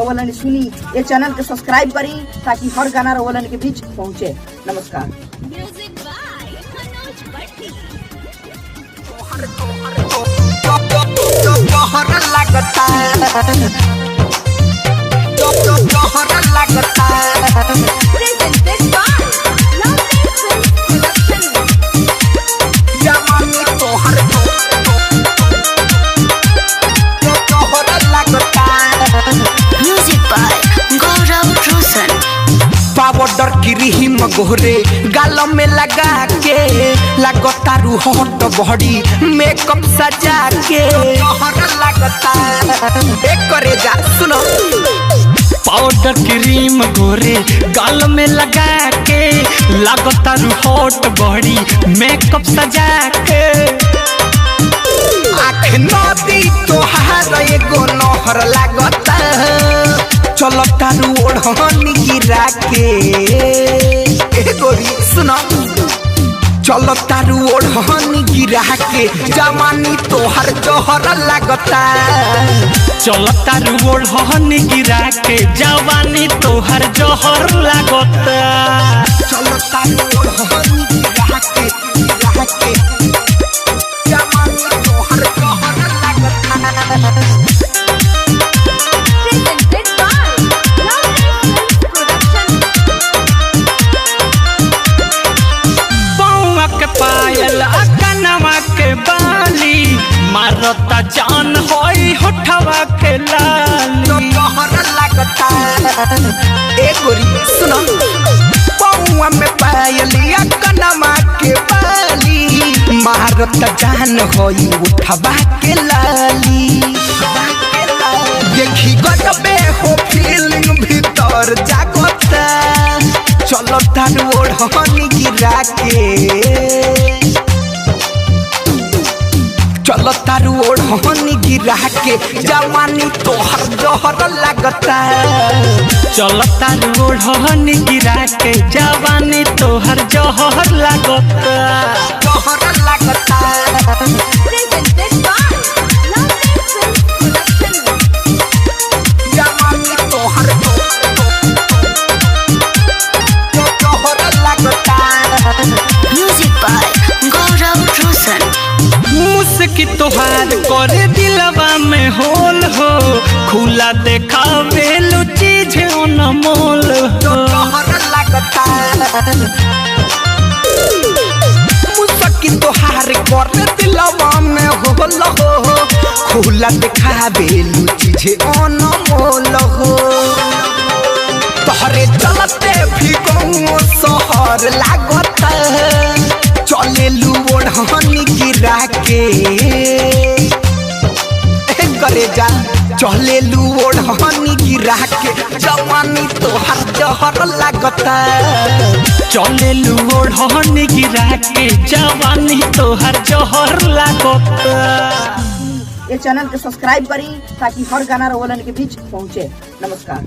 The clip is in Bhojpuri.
रोवलन सुनी। ये चैनल के सब्सक्राइब करी ताकि हर गाना रोवलन के बीच पहुँचे। नमस्कार। पाउडर क्रीम गोरे गाल में लगा के लगता हॉट बॉडी मेकअप सजा के लगता एक करे जा सुनो। पाउडर क्रीम गोरे गाल में लगा के लगता हॉट बॉडी मेकअप सजा के आँख नदी तोहार एगो नहर लगता चलो तारू ओढ़नी गिरा के गोरी सुनो। चलो तारू ओढ़नी गिरा के जवानी तोहर जहर लगता। चलो तारू ओढ़नी गिरा के जवानी तोहर जहर लगता। चलो तारू ओढ़नी गिरा के जवानी तोहर जहर लगता। पायल कनवा के बाली मारता जान होई होठवा के लाली लगता ए गोरी सुनो। पौआ में पायल कनवा के बाली मारता जान होई होठवा के लाली। देखी गजबे हो फीलिंग भीतर जागता। चलो तारू ओढ़नी गिरा के चलो तारू ओढ़नी गिरा के जवानी तोहर जहर लगता। चलो तारू ओढ़नी गिरा के जवानी तोहर जहर लगता। जहर लगता। जवानी तोहर मुस्की तोहार करे दिलवा में होल हो खुला देखावे लो चीज अनमोल हो। मुस्की तोहार करे दिलवा में होल हो खुला देखावे लो चीज अनमोल हो। तोहरे चलते भी गाँव शहर लागता। चले लू ओढ़नी गिरा के करे जा। चले लू ओढ़नी गिरा के जवानी तोहर जहर लगता। चले लू ओढ़नी गिरा के जवानी तोहर जहर लगता। ये चैनल के सब्सक्राइब करी ताकि हर गाना रोवलन के बीच पहुँचे। नमस्कार।